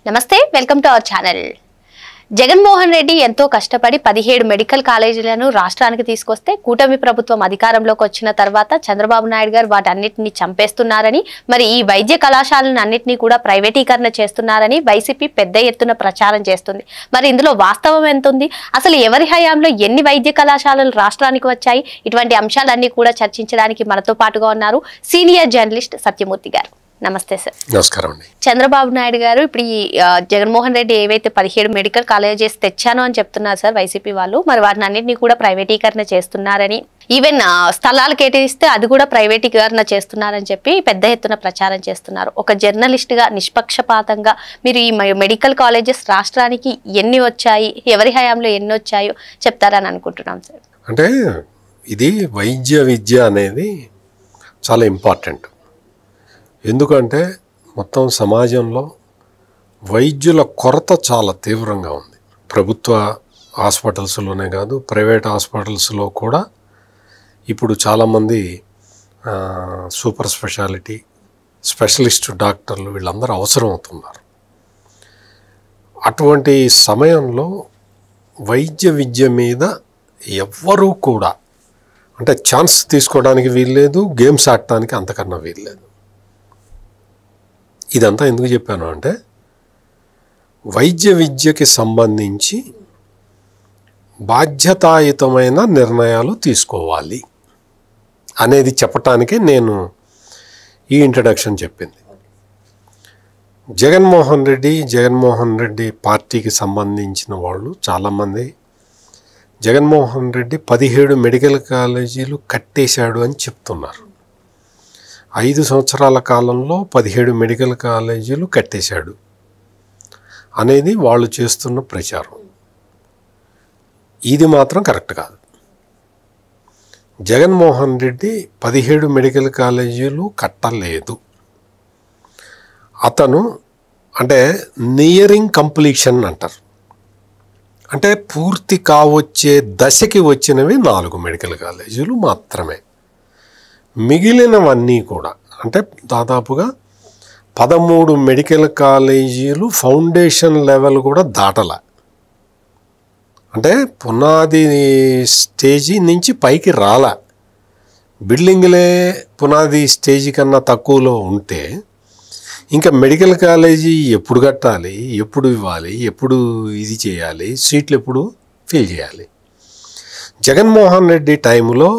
నమస్తే welcome to our channel. Jaganmohan Reddy ఎంతో కష్టపడి 17 మెడికల్ కాలేజీలను రాష్ట్రానికి తీసుకొస్తే కూటమి ప్రభుత్వం అధికారంలోకి వచ్చిన తర్వాత చంద్రబాబు నాయుడు గారు వాటన్నిటిని చంపేస్తున్నారని, మరి ఈ వైద్య కళాశాలను అన్నిటినీ కూడా ప్రైవేటీకరణ చేస్తున్నారని వైసీపీ పెద్ద ఎత్తున ప్రచారం చేస్తుంది. మరి ఇందులో వాస్తవం ఎంత ఉంది? అసలు ఎవరి హయాంలో ఎన్ని వైద్య కళాశాలలు రాష్ట్రానికి వచ్చాయి? ఇటువంటి అంశాలన్నీ కూడా చర్చించడానికి మనతో పాటుగా ఉన్నారు సీనియర్ జర్నలిస్ట్ సత్యమూర్తి గారు. నమస్తే సార్. నమస్కారం అండి. చంద్రబాబు నాయుడు గారు ఇప్పుడు ఈ జగన్మోహన్ రెడ్డి ఏవైతే 17 మెడికల్ కాలేజెస్ తెచ్చానో అని చెప్తున్నారు సార్ వైసీపీ వాళ్ళు. మరి వాటిని అన్నింటినీ కూడా ప్రైవేటీకరణ చేస్తున్నారని, ఈవెన్ స్థలాలు కేటాయిస్తే అది కూడా ప్రైవేటీకరణ చేస్తున్నారని చెప్పి పెద్ద ఎత్తున ప్రచారం చేస్తున్నారు. ఒక జర్నలిస్ట్ గా నిష్పక్షపాతంగా మీరు ఈ మెడికల్ కాలేజెస్ రాష్ట్రానికి ఎన్ని వచ్చాయి, ఎవరి హయాంలో ఎన్ని వచ్చాయో చెప్తారని అనుకుంటున్నాం సార్. అంటే ఇది వైద్య విద్య అనేది చాలా ఇంపార్టెంట్. ఎందుకంటే మొత్తం సమాజంలో వైద్యుల కొరత చాలా తీవ్రంగా ఉంది. ప్రభుత్వ హాస్పిటల్స్లోనే కాదు, ప్రైవేట్ హాస్పిటల్స్లో కూడా ఇప్పుడు చాలామంది సూపర్ స్పెషాలిటీ స్పెషలిస్ట్ డాక్టర్లు వీళ్ళందరూ అవసరం అవుతున్నారు. అటువంటి సమయంలో వైద్య విద్య మీద ఎవ్వరూ కూడా అంటే ఛాన్స్ తీసుకోవడానికి వీల్లేదు, గేమ్స్ ఆడటానికి అంతకన్నా వీల్లేదు. ఇదంతా ఎందుకు చెప్పాను అంటే వైద్య విద్యకి సంబంధించి బాధ్యతాయుతమైన నిర్ణయాలు తీసుకోవాలి అనేది చెప్పటానికే నేను ఈ ఇంట్రడక్షన్ చెప్పింది. జగన్మోహన్ రెడ్డి పార్టీకి సంబంధించిన వాళ్ళు చాలామంది జగన్మోహన్ రెడ్డి 17 మెడికల్ కాలేజీలు కట్టేశాడు అని చెప్తున్నారు. 5 సంవత్సరాల కాలంలో 17 మెడికల్ కాలేజీలు కట్టేశాడు అనేది వాళ్ళు చేస్తున్న ప్రచారం. ఇది మాత్రం కరెక్ట్ కాదు. జగన్మోహన్ రెడ్డి 17 మెడికల్ కాలేజీలు కట్టలేదు. అతను అంటే నియరింగ్ కంప్లీషన్ అంటారు, అంటే పూర్తి కావచ్చే దశకి వచ్చినవి 4 మెడికల్ కాలేజీలు మాత్రమే. మిగిలినవన్నీ కూడా అంటే దాదాపుగా 13 మెడికల్ కాలేజీలు ఫౌండేషన్ లెవెల్ కూడా దాటల. అంటే పునాది స్టేజీ నుంచి పైకి రాల. బిల్డింగ్లే పునాది స్టేజీ కన్నా తక్కువలో ఉంటే ఇంకా మెడికల్ కాలేజీ ఎప్పుడు కట్టాలి, ఎప్పుడు ఇవ్వాలి, ఎప్పుడు ఇది చేయాలి, సీట్లు ఎప్పుడు ఫిల్ చేయాలి? జగన్మోహన్ రెడ్డి టైంలో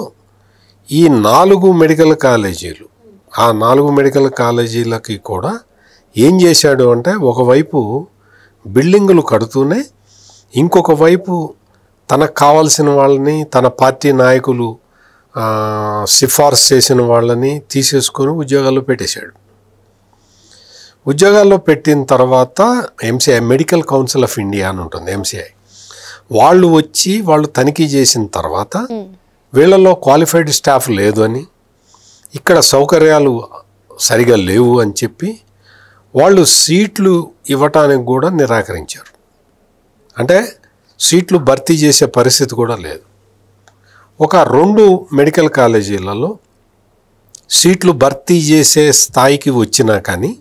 ఈ 4 మెడికల్ కాలేజీలు, ఆ 4 మెడికల్ కాలేజీలకి కూడా ఏం చేశాడు అంటే ఒకవైపు బిల్డింగులు కడుతూనే ఇంకొక వైపు తనకు కావాల్సిన వాళ్ళని, తన పార్టీ నాయకులు సిఫార్సు చేసిన వాళ్ళని తీసేసుకొని ఉద్యోగాల్లో పెట్టేశాడు. ఉద్యోగాల్లో పెట్టిన తర్వాత MCI medical council of India అని ఉంటుంది, ఎంసీఐ వాళ్ళు వచ్చి వాళ్ళు తనిఖీ చేసిన తర్వాత వీళ్ళలో క్వాలిఫైడ్ స్టాఫ్ లేదు అని, ఇక్కడ సౌకర్యాలు సరిగా లేవు అని చెప్పి వాళ్ళు సీట్లు ఇవ్వటానికి కూడా నిరాకరించారు. అంటే సీట్లు భర్తీ చేసే పరిస్థితి కూడా లేదు. ఒక 2 మెడికల్ కాలేజీలలో సీట్లు భర్తీ చేసే స్థాయికి వచ్చినా కానీ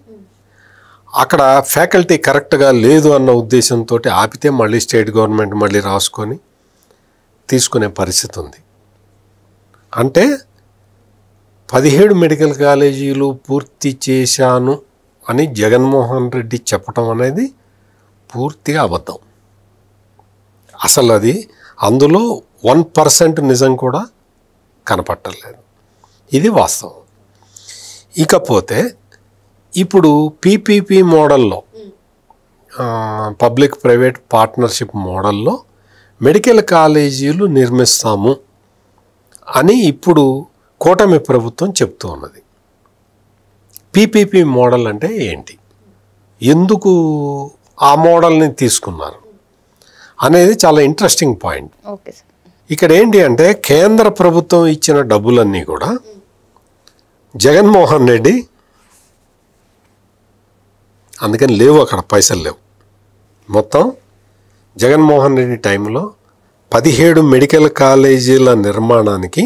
అక్కడ ఫ్యాకల్టీ కరెక్ట్గా లేదు అన్న ఉద్దేశంతో ఆపితే మళ్ళీ స్టేట్ గవర్నమెంట్ మళ్ళీ రాసుకొని తీసుకునే పరిస్థితి ఉంది. అంటే 17 మెడికల్ కాలేజీలు పూర్తి చేశాను అని జగన్మోహన్ రెడ్డి చెప్పటం అనేది పూర్తిగా అబద్ధం. అసలు అది అందులో 1% నిజం కూడా కనపట్టలేదు. ఇది వాస్తవం. ఇకపోతే ఇప్పుడు పీపీపీ మోడల్లో, పబ్లిక్ ప్రైవేట్ పార్ట్నర్షిప్ మోడల్లో మెడికల్ కాలేజీలు నిర్మిస్తాము అని ఇప్పుడు కూటమి ప్రభుత్వం చెప్తూ ఉన్నది. పీపీపీ మోడల్ అంటే ఏంటి, ఎందుకు ఆ మోడల్ని తీసుకున్నారు అనేది చాలా ఇంట్రెస్టింగ్ పాయింట్. ఇక్కడ ఏంటి అంటే కేంద్ర ప్రభుత్వం ఇచ్చిన డబ్బులన్నీ కూడా జగన్మోహన్ రెడ్డి, అందుకని లేవు, అక్కడ పైసలు లేవు. మొత్తం జగన్మోహన్ రెడ్డి టైంలో 17 మెడికల్ కాలేజీల నిర్మాణానికి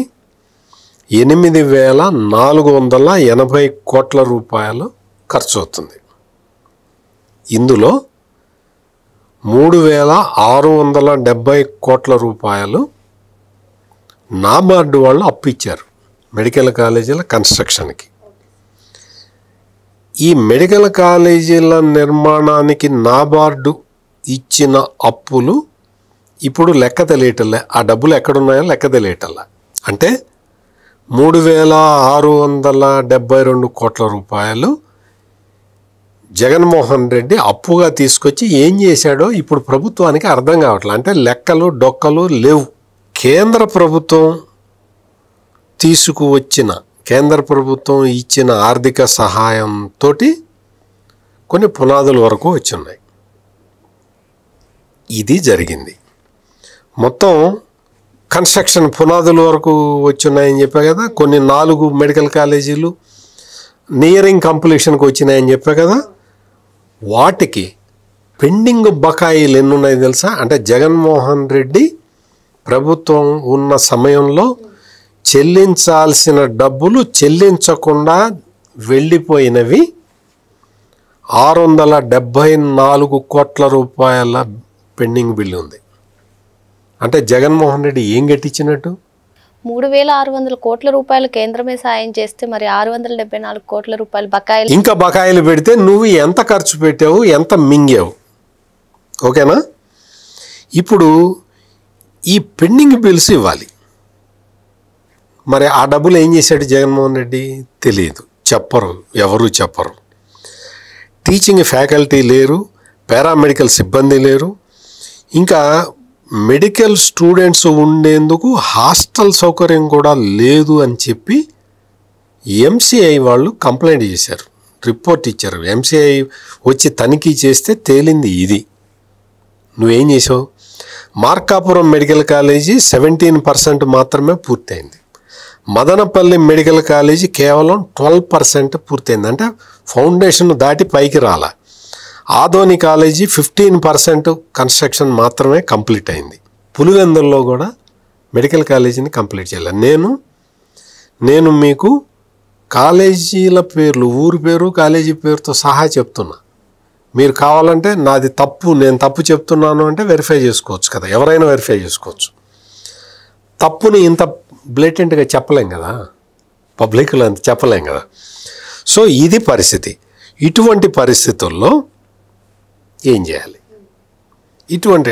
8,480 కోట్ల రూపాయలు ఖర్చు అవుతుంది. ఇందులో 3,670 కోట్ల రూపాయలు నాబార్డు వాళ్ళు అప్పు ఇచ్చారు మెడికల్ కాలేజీల కన్స్ట్రక్షన్కి. ఈ మెడికల్ కాలేజీల నిర్మాణానికి నాబార్డు ఇచ్చిన అప్పులు ఇప్పుడు లెక్క తెలియటలే. ఆ డబ్బులు ఎక్కడున్నాయో లెక్క తెలియటల్లా. అంటే 3,672 కోట్ల రూపాయలు జగన్మోహన్ రెడ్డి అప్పుగా తీసుకొచ్చి ఏం చేశాడో ఇప్పుడు ప్రభుత్వానికి అర్థం కావట్లేదు. అంటే లెక్కలు డొక్కలు లేవు. కేంద్ర ప్రభుత్వం కేంద్ర ప్రభుత్వం ఇచ్చిన ఆర్థిక సహాయంతో కొన్ని పునాదుల వరకు వచ్చున్నాయి. ఇది జరిగింది. మొత్తం కన్స్ట్రక్షన్ పునాదుల వరకు వచ్చున్నాయని చెప్పా కదా. కొన్ని 4 మెడికల్ కాలేజీలు నియరింగ్ కంప్లీషన్కి వచ్చినాయని చెప్పా కదా. వాటికి పెండింగ్ బకాయిలు ఎన్ని ఉన్నాయి తెలుసా? అంటే జగన్మోహన్ రెడ్డి ప్రభుత్వం ఉన్న సమయంలో చెల్లించాల్సిన డబ్బులు చెల్లించకుండా వెళ్ళిపోయినవి 674 కోట్ల రూపాయల పెండింగ్ బిల్లు ఉంది. అంటే జగన్మోహన్ రెడ్డి ఏం గట్టించినట్టు? 3,600 కోట్ల రూపాయలు కేంద్రమే సాయం చేస్తే మరి 674 కోట్ల రూపాయలు బకాయిలు, ఇంకా బకాయిలు పెడితే నువ్వు ఎంత ఖర్చు పెట్టావు, ఎంత మింగావు. ఓకేనా? ఇప్పుడు ఈ పెండింగ్ బిల్స్ ఇవ్వాలి. మరి ఆ డబ్బులు ఏం చేశాడు జగన్మోహన్ రెడ్డి? తెలియదు, చెప్పరు, ఎవరు చెప్పరు. టీచింగ్ ఫ్యాకల్టీ లేరు, పారామెడికల్ సిబ్బంది లేరు, ఇంకా మెడికల్ స్టూడెంట్స్ ఉండేందుకు హాస్టల్ సౌకర్యం కూడా లేదు అని చెప్పి ఎంసీఐ వాళ్ళు కంప్లైంట్ చేశారు, రిపోర్ట్ ఇచ్చారు. ఎంసీఐ వచ్చి తనిఖీ చేస్తే తేలింది ఇది. నువ్వేం చేసావు? మార్కాపురం మెడికల్ కాలేజీ 17% మాత్రమే పూర్తయింది. మదనపల్లి మెడికల్ కాలేజీ కేవలం 12% పూర్తయింది. అంటే ఫౌండేషన్ దాటి పైకి రాల. ఆదోని కాలేజీ 15% కన్స్ట్రక్షన్ మాత్రమే కంప్లీట్ అయింది. పులివెందుల్లో కూడా మెడికల్ కాలేజీని కంప్లీట్ చేయాలి. నేను మీకు కాలేజీల పేర్లు, ఊరి పేరు, కాలేజీ పేరుతో సహా చెప్తున్నా. మీరు కావాలంటే నాది తప్పు, నేను తప్పు చెప్తున్నాను అంటే వెరిఫై చేసుకోవచ్చు కదా, ఎవరైనా వెరిఫై చేసుకోవచ్చు. తప్పుని ఇంత బ్లేటెంట్గా చెప్పలేం కదా, పబ్లిక్లో అంత చెప్పలేం కదా. సో ఇది పరిస్థితి. ఇటువంటి పరిస్థితుల్లో ఏం చేయాలి?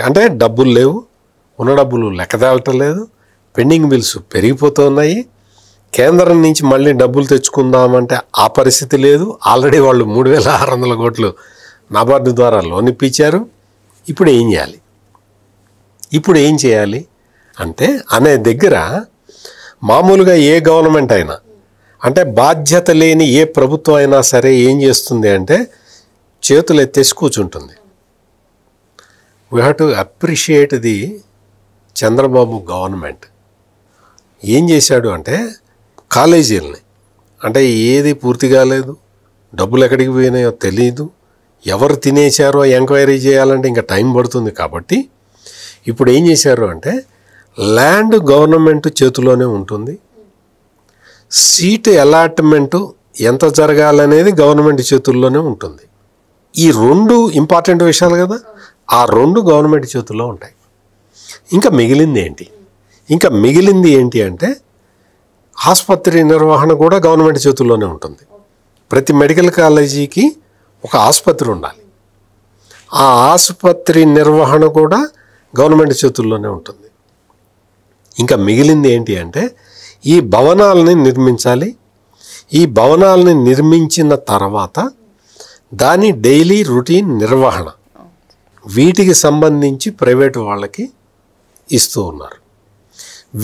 అంటే డబ్బులు లేవు, ఉన్న డబ్బులు లెక్క తేలటం లేదు, పెండింగ్ బిల్స్ పెరిగిపోతున్నాయి. కేంద్రం నుంచి మళ్ళీ డబ్బులు తెచ్చుకుందామంటే ఆ పరిస్థితి లేదు. ఆల్రెడీ వాళ్ళు 3,600 కోట్లు నాబార్డు ద్వారా లోన్ ఇప్పించారు. ఇప్పుడు ఏం చేయాలి అంటే అనే దగ్గర మామూలుగా ఏ గవర్నమెంట్ అయినా, అంటే బాధ్యత లేని ఏ ప్రభుత్వం అయినా సరే ఏం చేస్తుంది అంటే చేతులు ఎత్తేసి కూర్చుంటుంది. We have to appreciate the Chandrababu government. ఏం చేశాడు అంటే కాలేజీలని, అంటే ఏది పూర్తి కాలేదు, డబ్బులు ఎక్కడికి పోయినాయో తెలియదు, ఎవరు తినేశారో ఎంక్వైరీ చేయాలంటే ఇంకా టైం పడుతుంది. కాబట్టి ఇప్పుడు ఏం చేశారు అంటే ల్యాండ్ గవర్నమెంట్ చేతిలోనే ఉంటుంది, సీటు అలాట్మెంటు ఎంత జరగాలనేది గవర్నమెంట్ చేతుల్లోనే ఉంటుంది. ఈ 2 ఇంపార్టెంట్ విషయాలు కదా, ఆ 2 గవర్నమెంట్ చేతుల్లో ఉంటాయి. ఇంకా మిగిలింది ఏంటి అంటే ఆసుపత్రి నిర్వహణ కూడా గవర్నమెంట్ చేతుల్లోనే ఉంటుంది. ప్రతి మెడికల్ కాలేజీకి ఒక ఆసుపత్రి ఉండాలి, ఆ ఆసుపత్రి నిర్వహణ కూడా గవర్నమెంట్ చేతుల్లోనే ఉంటుంది. ఇంకా మిగిలింది ఏంటి అంటే ఈ భవనాలని నిర్మించాలి. ఈ భవనాలని నిర్మించిన తర్వాత దాని డైలీ రొటీన్ నిర్వహణ, వీటికి సంబంధించి ప్రైవేటు వాళ్ళకి ఇస్తూ ఉన్నారు.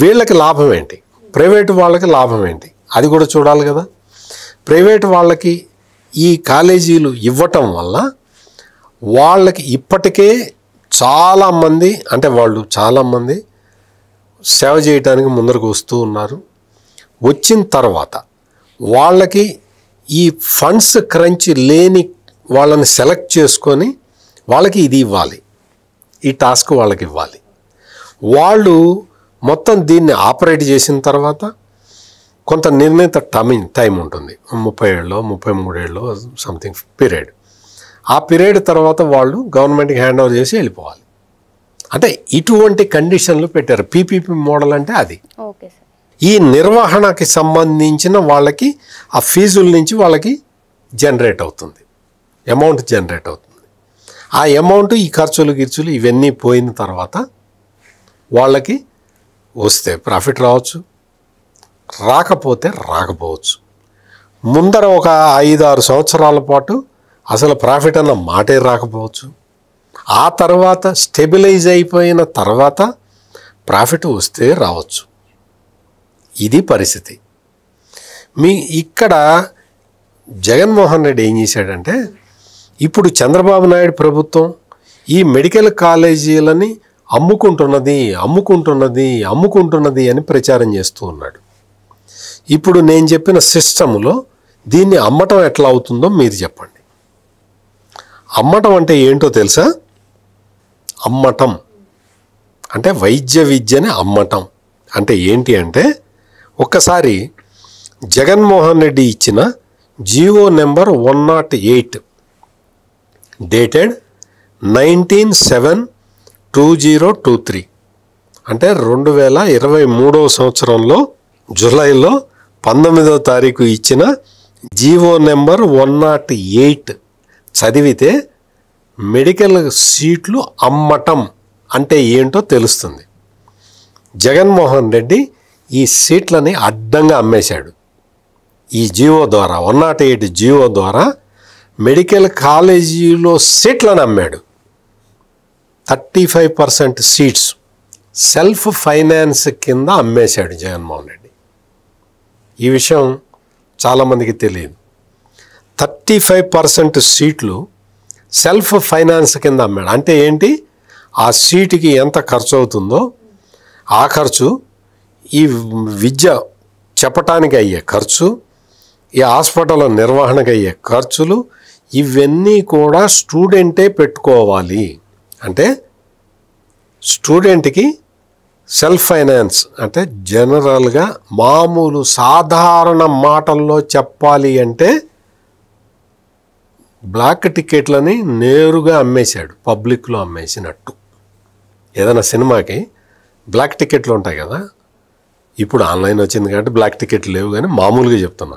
వీళ్ళకి లాభం ఏంటి, ప్రైవేటు వాళ్ళకి లాభం ఏంటి, అది కూడా చూడాలి కదా. ప్రైవేటు వాళ్ళకి ఈ కాలేజీలు ఇవ్వటం వల్ల వాళ్ళకి ఇప్పటికే చాలామంది, అంటే వాళ్ళు చాలామంది సేవ చేయడానికి ముందరకు వస్తూ ఉన్నారు. వచ్చిన తర్వాత వాళ్ళకి ఈ ఫండ్స్ క్రంచ్ లేని వాళ్ళని సెలెక్ట్ చేసుకొని వాళ్ళకి ఇది ఇవ్వాలి, ఈ టాస్క్ వాళ్ళకి ఇవ్వాలి. వాళ్ళు మొత్తం దీన్ని ఆపరేట్ చేసిన తర్వాత కొంత నిర్ణీత టైం ఉంటుంది, 30 ఏళ్ళో 33 ఏళ్ళో సంథింగ్ పీరియడ్. ఆ పీరియడ్ తర్వాత వాళ్ళు గవర్నమెంట్కి హ్యాండ్ ఓవర్ చేసి వెళ్ళిపోవాలి. అంటే ఇటువంటి కండిషన్లు పెట్టారు. పీపీపీ మోడల్ అంటే అది. Okay sir. ఈ నిర్వహణకి సంబంధించిన వాళ్ళకి ఆ ఫీజుల నుంచి వాళ్ళకి జనరేట్ అవుతుంది, అమౌంట్ జనరేట్ అవుతుంది. ఆ అమౌంట్ ఈ ఖర్చులు ఇవన్నీ పోయిన తర్వాత వాళ్ళకి వస్తే ప్రాఫిట్ రావచ్చు, రాకపోతే రాకపోవచ్చు. ముందర ఒక 5-6 సంవత్సరాల పాటు అసలు ప్రాఫిట్ అన్న మాటే రాకపోవచ్చు. ఆ తర్వాత స్టెబిలైజ్ అయిపోయిన తర్వాత ప్రాఫిట్ వస్తే రావచ్చు. ఇది పరిస్థితి. ఇక్కడ జగన్మోహన్ రెడ్డి ఏం చేశాడంటే, ఇప్పుడు చంద్రబాబు నాయుడు ప్రభుత్వం ఈ మెడికల్ కాలేజీలని అమ్ముకుంటున్నది అని ప్రచారం చేస్తూ ఉన్నాడు. ఇప్పుడు నేను చెప్పిన సిస్టంలో దీన్ని అమ్మటం ఎట్లా అవుతుందో మీరు చెప్పండి. అమ్మటం అంటే ఏంటో తెలుసా? అమ్మటం అంటే వైద్య విద్యని అమ్మటం అంటే ఏంటి అంటే, ఒక్కసారి జగన్మోహన్ రెడ్డి ఇచ్చిన జీవో నెంబర్ 108 డేటెడ్ 19/7/2023 అంటే 2023 సంవత్సరంలో జూలైలో 19వ తారీఖు ఇచ్చిన జీవో నెంబర్ 108 చదివితే మెడికల్ సీట్లు అమ్మటం అంటే ఏంటో తెలుస్తుంది. జగన్మోహన్ రెడ్డి ఈ సీట్లని అడ్డంగా అమ్మేశాడు. ఈ జీవో ద్వారా 108 జీవో ద్వారా మెడికల్ కాలేజీలో సీట్లను అమ్మాడు. 35% సీట్స్ సెల్ఫ్ ఫైనాన్స్ కింద అమ్మేశాడు జగన్మోహన్ రెడ్డి. ఈ విషయం చాలామందికి తెలియదు. 35% సీట్లు సెల్ఫ్ ఫైనాన్స్ కింద అమ్మాడు. అంటే ఏంటి? ఆ సీటుకి ఎంత ఖర్చు అవుతుందో ఆ ఖర్చు, ఈ విద్య చెప్పటానికి అయ్యే ఖర్చు, ఈ హాస్పిటల్ నిర్వహణకు అయ్యే ఖర్చులు, ఇవన్నీ కూడా స్టూడెంటే పెట్టుకోవాలి. అంటే స్టూడెంట్కి సెల్ఫ్ ఫైనాన్స్ అంటే జనరల్గా మామూలు సాధారణ మాటల్లో చెప్పాలి అంటే బ్లాక్ టికెట్లని నేరుగా అమ్మేశాడు, పబ్లిక్లో అమ్మేసినట్టు. ఏదైనా సినిమాకి బ్లాక్ టికెట్లు ఉంటాయి కదా, ఇప్పుడు ఆన్లైన్ వచ్చింది కాబట్టి బ్లాక్ టికెట్లు లేవు, కానీ మామూలుగా చెప్తున్నా.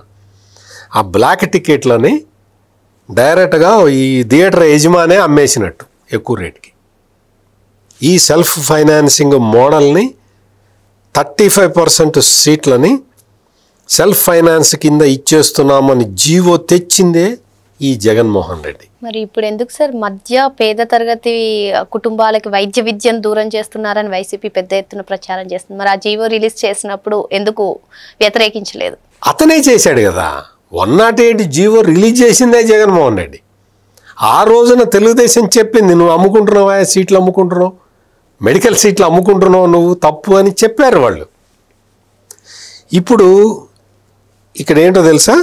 ఆ బ్లాక్ టికెట్లని డైరెక్ట్గా ఈ థియేటర్ యజమానే అమ్మేసినట్టు ఎక్కువ రేటుకి. ఈ సెల్ఫ్ ఫైనాన్సింగ్ మోడల్ని 35% సీట్లని సెల్ఫ్ ఫైనాన్స్ కింద ఇచ్చేస్తున్నామని జీవో తెచ్చిందే ఈ జగన్మోహన్ రెడ్డి. మరి ఇప్పుడు ఎందుకు సార్ పేద తరగతి కుటుంబాలకి వైద్య విద్యను దూరం చేస్తున్నారని వైసీపీ పెద్ద ఎత్తున ప్రచారం చేస్తుంది? మరి ఆ జీవో రిలీజ్ చేసినప్పుడు ఎందుకు వ్యతిరేకించలేదు? అతనే చేశాడు కదా. 108 జీవో రిలీజ్ చేసిందే జగన్మోహన్ రెడ్డి. ఆ రోజున తెలుగుదేశం చెప్పింది, నువ్వు అమ్ముకుంటున్నావా, సీట్లు అమ్ముకుంటున్నావు, మెడికల్ సీట్లు అమ్ముకుంటున్నావు, నువ్వు తప్పు అని చెప్పారు వాళ్ళు. ఇప్పుడు ఇక్కడ ఏంటో తెలుసా,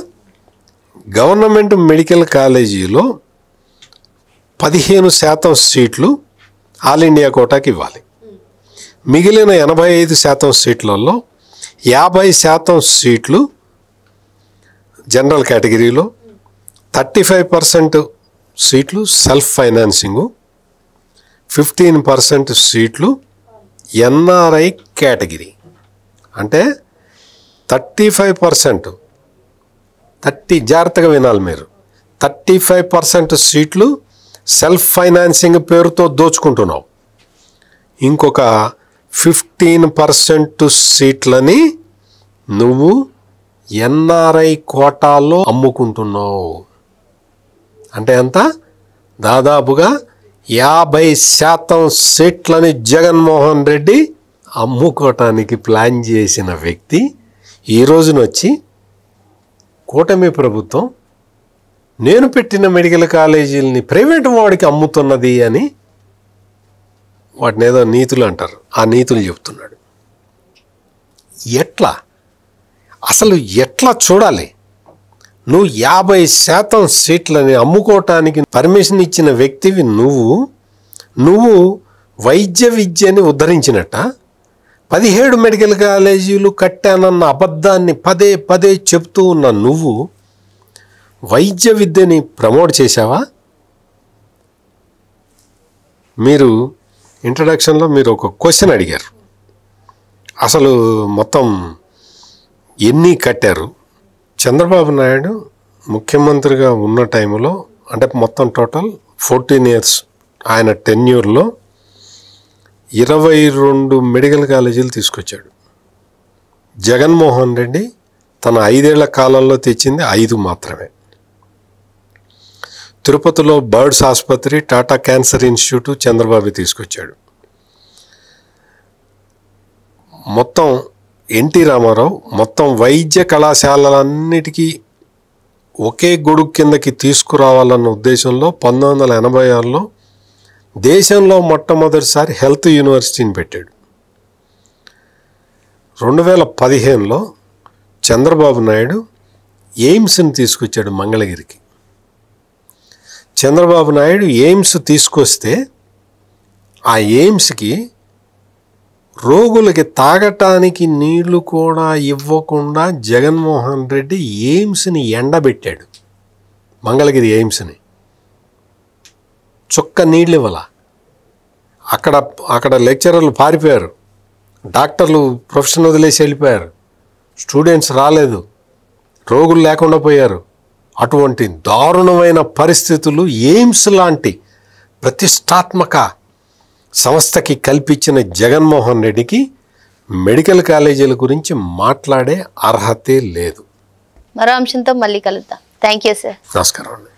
గవర్నమెంట్ మెడికల్ కాలేజీలో 15% సీట్లు ఆల్ ఇండియా కోటాకి ఇవ్వాలి. మిగిలిన 85% సీట్లలో 50% సీట్లు జనరల్ కేటగిరీలో, 35% సీట్లు సెల్ఫ్ ఫైనాన్సింగు, 15% సీట్లు ఎన్ఆర్ఐ కేటగిరీ. అంటే 35% జాగ్రత్తగా వినాలి మీరు, 35% సీట్లు సెల్ఫ్ ఫైనాన్సింగ్ పేరుతో దోచుకుంటున్నావు. ఇంకొక 15% సీట్లని నువ్వు ఎన్ఆర్ఐ కోటాలో అమ్ముకుంటున్నావు. అంటే ఎంత? దాదాపుగా 50% సీట్లని జగన్మోహన్ రెడ్డి అమ్ముకోవటానికి ప్లాన్ చేసిన వ్యక్తి ఈ రోజున వచ్చి కూటమి ప్రభుత్వం నేను పెట్టిన మెడికల్ కాలేజీలని ప్రైవేటు వాడికి అమ్ముతున్నది అని వాటిని ఏదో నీతులు అంటారు, ఆ నీతులు చెప్తున్నాడు. అసలు ఎట్లా చూడాలి? నువ్వు 50% సీట్లని అమ్ముకోవటానికి పర్మిషన్ ఇచ్చిన వ్యక్తివి నువ్వు వైద్య విద్యని ఉద్ధరించినట్ట. 17 మెడికల్ కాలేజీలు కట్టానన్న అబద్ధాన్ని పదే పదే చెప్తూ ఉన్న నువ్వు వైద్య విద్యని ప్రమోట్ చేశావా? మీరు ఇంట్రడక్షన్లో మీరు ఒక క్వశ్చన్ అడిగారు, అసలు మొత్తం ఎన్ని కట్టారు? చంద్రబాబు నాయుడు ముఖ్యమంత్రిగా ఉన్న టైంలో, అంటే మొత్తం టోటల్ 14 years ఆయన టెన్యూర్లో 22 మెడికల్ కాలేజీలు తీసుకొచ్చాడు. జగన్మోహన్ రెడ్డి తన 5 ఏళ్ల కాలంలో తెచ్చింది 5 మాత్రమే. తిరుపతిలో బర్డ్స్ ఆసుపత్రి, టాటా క్యాన్సర్ ఇన్స్టిట్యూట్ చంద్రబాబు తీసుకొచ్చాడు. మొత్తం ఎన్టీ రామారావు మొత్తం వైద్య కళాశాలలన్నిటికీ ఒకే గొడుగు కిందకి తీసుకురావాలన్న ఉద్దేశంలో 1986లో దేశంలో మొట్టమొదటిసారి హెల్త్ యూనివర్సిటీని పెట్టాడు. 2015లో చంద్రబాబు నాయుడు ఎయిమ్స్ని తీసుకొచ్చాడు మంగళగిరికి. చంద్రబాబు నాయుడు ఎయిమ్స్ తీసుకొస్తే ఆ ఎయిమ్స్కి రోగులకి తాగటానికి నీళ్లు కూడా ఇవ్వకుండా జగన్మోహన్ రెడ్డి ఎయిమ్స్ని ఎండబెట్టాడు. మంగళగిరి ఎయిమ్స్ని చుక్క నీళ్ళు ఇవ్వాల. అక్కడ లెక్చరర్లు పారిపోయారు, డాక్టర్లు ప్రొఫెషన్ వదిలేసి వెళ్ళిపోయారు, స్టూడెంట్స్ రాలేదు, రోగులు లేకుండా పోయారు. అటువంటి దారుణమైన పరిస్థితులు ఎయిమ్స్ లాంటి ప్రతిష్టాత్మక సంస్థకి కల్పించిన జగన్మోహన్ రెడ్డికి మెడికల్ కాలేజీల గురించి మాట్లాడే అర్హతే లేదు. మరో అంశంతో మళ్ళీ కలుద్దాం. Thank you sir. నమస్కారం అండి.